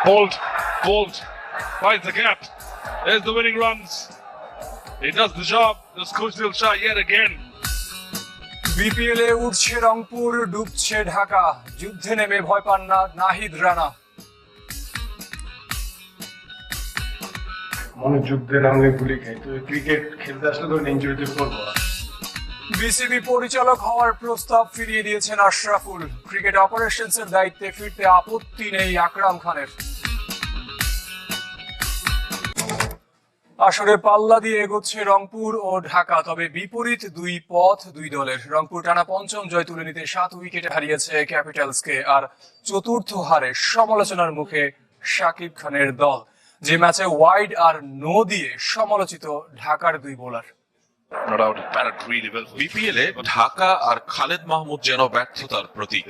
Bolt finds the gap. There's the winning runs. He does the job. Does Khushil Shah yet again. BPL এ উঠছে রংপুর, ডুবছে ঢাকা, যুদ্ধে নেমে ভয় পান না নাহিদ রানা। মনে যুদ্ধে নামলে গুলি খাই, তো ক্রিকেট খেলতে আসলে তো ইনজয়তে করবো। বিসিবি পরিচালক হওয়ার প্রস্তাব ফিরিয়ে দিয়েছেন আশরাফুল। ক্রিকেট অপারেশনসের দায়িত্বে ফিরতে আপত্তি নেই আকরাম খানের। আসরে পাল্লা দিয়ে এগোচ্ছে রংপুর ও ঢাকা, তবে বিপরীত দুই পথ দুই দলের। রংপুর টানা পঞ্চম জয় তুলে নিতে 7 উইকেটে হারিয়েছে ক্যাপিটালসকে, আর চতুর্থ হারে সমালোচনার মুখে শাকিব খানের দল, যে ম্যাচে ওয়াইড আর নো দিয়ে সমালোচিত ঢাকার দুই বোলার। বিপিএলে ঢাকা আর খালেদ মাহমুদ যেন ব্যর্থতার প্রতীক।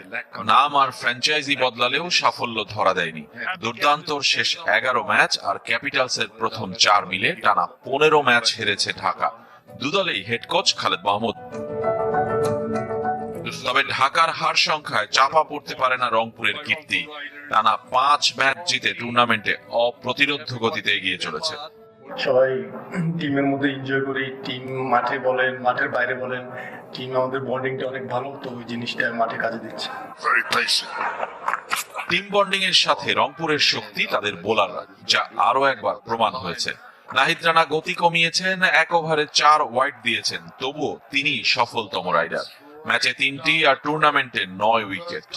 নাম আর ফ্র্যাঞ্চাইজি বদলালেও সাফল্য ধরা দেয়নি। দুর্দান্ত শেষ 11 ম্যাচ আর ক্যাপিটালসের প্রথম 4 মিলে টানা 15 ম্যাচ হেরেছে ঢাকা। দুদলেই হেড কোচ খালেদ মাহমুদ। তবে ঢাকার হার সংখ্যায় চাপা পড়তে পারে না রংপুরের কীর্তি। টানা 5 ম্যাচ জিতে টুর্নামেন্টে অপ্রতিরোধ্য গতিতে এগিয়ে চলেছে। সবাই টিমের মধ্যে এনজয় করি, টিম মাঠে বলেন মাঠের বাইরে বলেন, টিম আমাদের বন্ডিংটা অনেক ভালো, তো ওই জিনিসটা মাঠে কাজে দিচ্ছে। টিম বন্ডিং এর সাথে রংপুরের শক্তি তাদের বোলাররা, যা আরো একবার প্রমাণ হয়েছে। নাহিদ রানা গতি কমিয়েছেন, 1 ওভারে 4 ওয়াইড দিয়েছেন, তবুও তিনি সফলতম রাইডার। ম্যাচে 3টি আর টুর্নামেন্টে 9 উইকেট।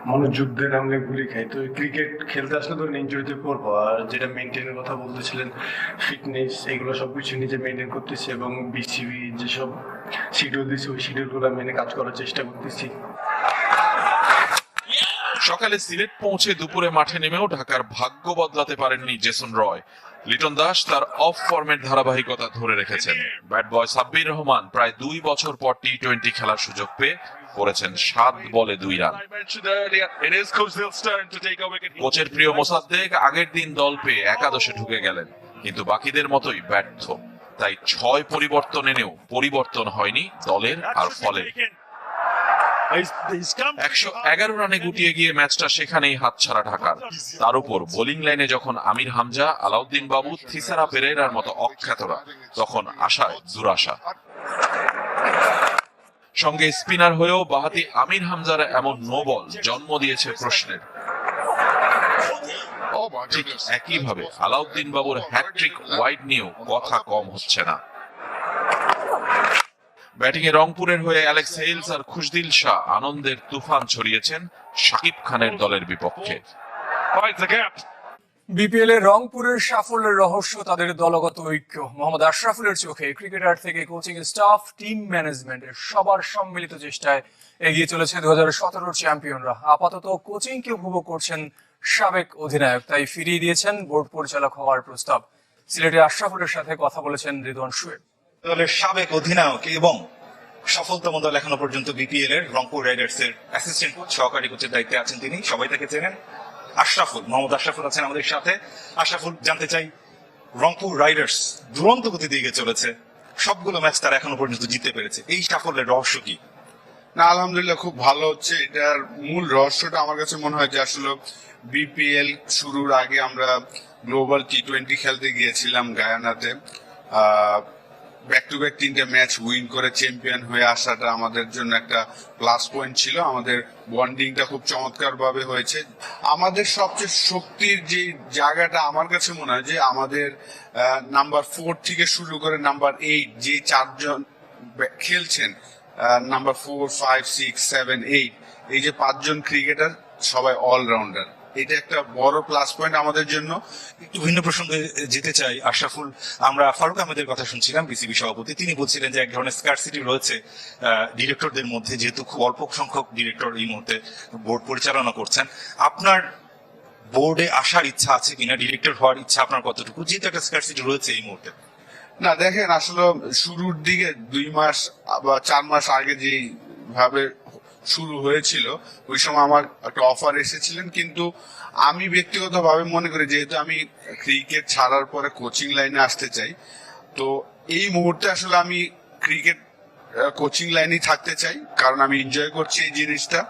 মনে যুদ্ধে নামলে গুলি খাই, তো ক্রিকেট খেলতে আসলে তো এনজয়তে করবো। আর যেটা মেনটেনের কথা বলতেছিলেন, ফিটনেস, এগুলো সবকিছু নিজে মেনটেন করতেছি এবং বিসিবি যেসব শিডিউল দিচ্ছে ওই শিডিউলগুলো মেনে কাজ করার চেষ্টা করতেছি। সকালে সিলেট পৌঁছে দুপুরে মাঠে নেমেও ঢাকার ভাগ্য বদলাতে পারেননি জেসন রয়। লিটন দাস তার অফ ফর্মের ধারাবাহিকতা ধরে রেখেছেন। ব্যাট বয় সাব্বির রহমান প্রায় 2 বছর পর টি-20 খেলার সুযোগ পেয়ে করেছেন 7 বলে 2 রান। কোচের প্রিয় মোসাদ্দেক আগের দিন দল পেয়ে একাদশে ঢুকে গেলেন, কিন্তু বাকিদের মতোই ব্যর্থ। তাই 6 পরিবর্তন এনেও পরিবর্তন হয়নি দলের আর ফলের। 111 রানে গুটিয়ে গিয়ে ম্যাচটা সেখানেই হাতছাড়া ঢাকার। তার উপর বোলিং লাইনে যখন আমির হামজা, আলাউদ্দিন বাবু, থিসারা পেরেরার মতো অখ্যাতরা, তখন আশায় দুরাশা। সঙ্গে স্পিনার হয়েও বাহাতি আমির হামজার এমন নো বল জন্ম দিয়েছে প্রশ্নের। ঠিক একইভাবে আলাউদ্দিন বাবুর হ্যাট্রিক ওয়াইড নিয়েও কথা কম হচ্ছে না। ব্যাটিং এ রংপুরের হয়ে অ্যালেক্স হেইলস আর খুশদিল শাহ আনন্দের তুফান ছড়িয়েছেন শাকিব খানের দলের বিপক্ষে। বিপিএল এ রংপুরের সাফল্যের রহস্য তাদের দলগত ঐক্য। মোহাম্মদ আশরাফুলের চোখে ক্রিকেটার থেকে কোচিং স্টাফ, টিম ম্যানেজমেন্টের সবার সম্মিলিত চেষ্টায় এগিয়ে চলেছে 2017 চ্যাম্পিয়নরা। আপাতত কোচিংকে উপভোগ করছেন সাবেক অধিনায়ক, তাই ফিরিয়ে দিয়েছেন বোর্ড পরিচালক হওয়ার প্রস্তাব। সিলেটে আশরাফুলের সাথে কথা বলেছেন রিদওয়ান শুয়েব। দলের সাবেক অধিনায়ক এবং সফলতম দল এখনো পর্যন্ত বিপিএল এর রংপুর রাইডার্স এর অ্যাসিস্ট্যান্ট কোচ, সহকারী কোচের দায়িত্বে আছেন তিনি, সবাই তাকে চেনেন। আশরাফুল, মোহাম্মদ আশরাফুল আছেন আমাদের সাথে। আশরাফুল, জানতে চাই, রংপুর রাইডার্স দুরন্ত গতিতে এগিয়ে চলেছে, সবগুলো ম্যাচ তারা এখনো পর্যন্ত জিততে পেরেছে, এই সাফল্যের রহস্য কি? না, আলহামদুলিল্লাহ খুব ভালো হচ্ছে। এটার মূল রহস্যটা আমার কাছে মনে হয় যে আসলে বিপিএল শুরুর আগে আমরা গ্লোবাল টি-20 খেলতে গিয়েছিলাম গায়ানাতে। ব্যাক টু ব্যাক 3টে ম্যাচ উইন করে চ্যাম্পিয়ন হয়ে আসাটা আমাদের জন্য একটা প্লাস পয়েন্ট ছিল। আমাদের বন্ডিংটা খুব চমৎকার ভাবে হয়েছে। আমাদের সবচেয়ে শক্তির যে জায়গাটা আমার কাছে মনে হয় যে আমাদের নাম্বার 4 থেকে শুরু করে নাম্বার 8 যে 4জন খেলছেন, নাম্বার 4, 5, 6, 7, 8, এই যে 5জন ক্রিকেটার সবাই অলরাউন্ডার, এটা একটা বড় প্লাস পয়েন্ট আমাদের জন্য। একটু ভিন্ন প্রসঙ্গে যেতে চাই আশরাফুল, আমরা ফারুক আহমেদের কথা শুনছিলাম, বিসিবি সভাপতি। তিনি বলছিলেন যে এক ধরনের স্কারসিটি রয়েছে ডিরেক্টরদের মধ্যে, যেহেতু খুব অল্প সংখ্যক ডিরেক্টর এই মুহূর্তে বোর্ড পরিচালনা করছেন। আপনার বোর্ডে আসার ইচ্ছা আছে কিনা, ডিরেক্টর হওয়ার ইচ্ছা আপনার কতটুকু, যেহেতু একটা স্কারসিটি রয়েছে এই মুহূর্তে? না, দেখেন, আসলে শুরুর দিকে 2 মাস বা 4 মাস আগে যে ভাবে শুরু হয়েছিল ওই সময় আমার একটা অফার এসেছিলেন, কিন্তু আমি ব্যক্তিগতভাবে মনে করি যেহেতু আমি ক্রিকেট ছাড়ার পরে কোচিং লাইনে আসতে চাই, তো এই মুহূর্তে আসলে আমি ক্রিকেট কোচিং লাইনেই থাকতে চাই, কারণ আমি এনজয় করছি এই জিনিসটা।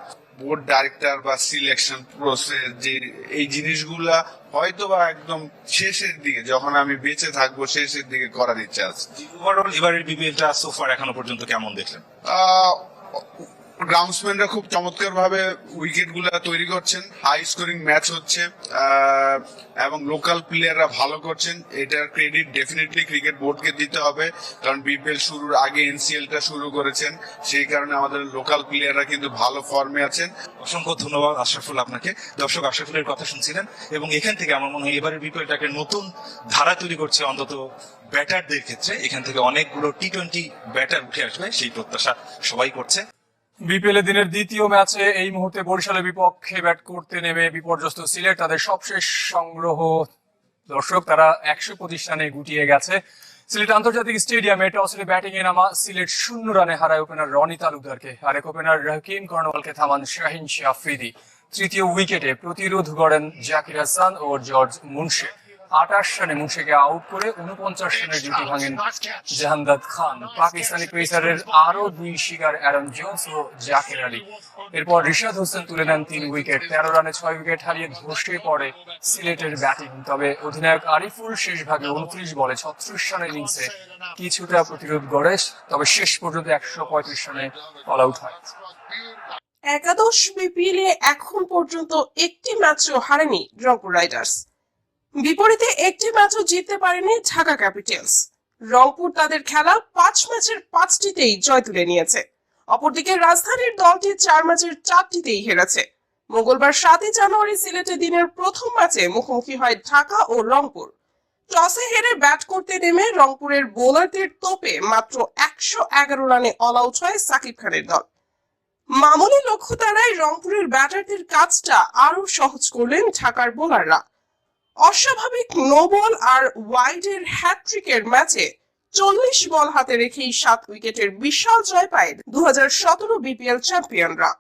বোর্ড ডাইরেক্টর বা সিলেকশন প্রসেস যে এই জিনিসগুলা হয়তো বা একদম শেষের দিকে, যখন আমি বেঁচে থাকবো শেষের দিকে করার ইচ্ছা আছে। ওভারঅল এবারের বিপিএলটা সোফার এখনো পর্যন্ত কেমন দেখলেন? গ্রাউন্ডসম্যানরা খুব চমৎকার ভাবে উইকেট গুলা তৈরি করছেন, হাই স্কোরিং ম্যাচ হচ্ছে, এবং লোকাল প্লেয়াররা ভালো করছেন। এটার ক্রেডিট ডেফিনেটলি ক্রিকেট বোর্ডকে দিতে হবে, কারণ বিপিএল শুরুর আগে এনসিএলটা শুরু করেছেন, সেই কারণে আমাদের লোকাল প্লেয়াররা কিন্তু ভালো ফর্মে আছেন। অসংখ্য ধন্যবাদ আশরাফুল আপনাকে। দর্শক আশরাফুলের কথা শুনছিলেন, এবং এখান থেকে আমার মনে হয় এবারের বিপিএলটাকে নতুন ধারা তৈরি করছে, অন্তত ব্যাটারদের ক্ষেত্রে এখান থেকে অনেকগুলো টি-20 ব্যাটার উঠে আসবে, সেই প্রত্যাশা সবাই করছে। বিপিএল দিনের দ্বিতীয় ম্যাচে এই মুহূর্তে বরিশালের বিপক্ষে ব্যাট করতে নেমে বিপর্যস্ত সিলেট। তাদের সবশেষ সংগ্রহ দর্শক, তারা 125 রানে গুটিয়ে গেছে। সিলেট আন্তর্জাতিক স্টেডিয়ামে টসে ব্যাটিং এ নামা সিলেট 0 রানে হারায় ওপেনার রনি তালুকদারকে। আরেক ওপেনার রাকিম কর্নওয়ালকে থামান শাহিন আফ্রিদি। তৃতীয় উইকেটে প্রতিরোধ গড়েন জাকির হাসান ও জর্জ মুন্সে। 28 রানে মুন্সেকে আউট করে 49 রানের জুটি ভাঙেন জাহানদাদ খান। পাকিস্তানি পেসারের আরো 2 শিকার অ্যারন জোন্স ও জাকির আলী। এরপর রিশাদ হোসেন তুলে নেন 3 উইকেট। 13 রানে 6 উইকেট হারিয়ে ধসে পড়ে সিলেটের ব্যাটিং। তবে অধিনায়ক আরিফুল শেষ ভাগে 29 বলে 36 রানের ইনিংসে কিছুটা প্রতিরোধ গড়ে, তবে শেষ পর্যন্ত 135 রানে অল আউট হয়। একাদশ বিপিএল এ এখন পর্যন্ত একটি ম্যাচও হারেনি রংপুর রাইডার্স। বিপরীতে একটি ম্যাচও জিততে পারেনি ঢাকা ক্যাপিটালস। রংপুর তাদের খেলা 5 ম্যাচের 5টিতেই জয় তুলে নিয়েছে। অপরদিকে রাজধানীর দলটি 4 ম্যাচের 4টিতেই হেরেছে। মঙ্গলবার 7 জানুয়ারি সিলেটে দিনের প্রথম ম্যাচে মুখোমুখি হয় ঢাকা ও রংপুর। টসে হেরে ব্যাট করতে নেমে রংপুরের বোলারদের তোপে মাত্র 111 রানে অল আউট হয় সাকিব খানের দল। মামুলি লক্ষ্য তাড়ায় রংপুরের ব্যাটারদের কাজটা আরো সহজ করলেন ঢাকার বোলাররা। অস্বাভাবিক নো বল আর ওয়াইডের হ্যাটট্রিকের ম্যাচে 40 বল হাতে রেখেই 7 উইকেটের বিশাল জয় পায় 2017 বিপিএল চ্যাম্পিয়নরা।